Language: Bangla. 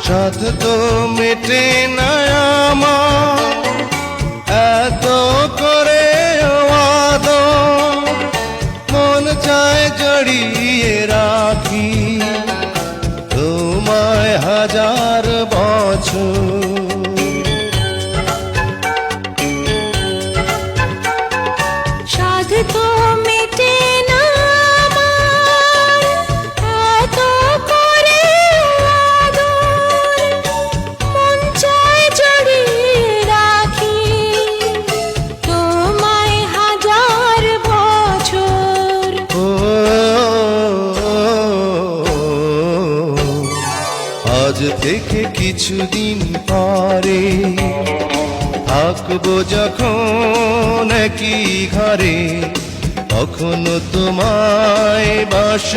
সাধ তো মেটে না আমার এত করে আদর, মন চায় জড়িয়ে রাখি তোমায় হাজার বছর। সাধ তো মেটে না আমার এত করে আদর, মন চায় জড়িয়ে রাখি তোমায় হাজার বছর। ও আজ থেকে কিছুদিন পরে থাকবো যখন একই ঘরে, তখন তোমায় বাস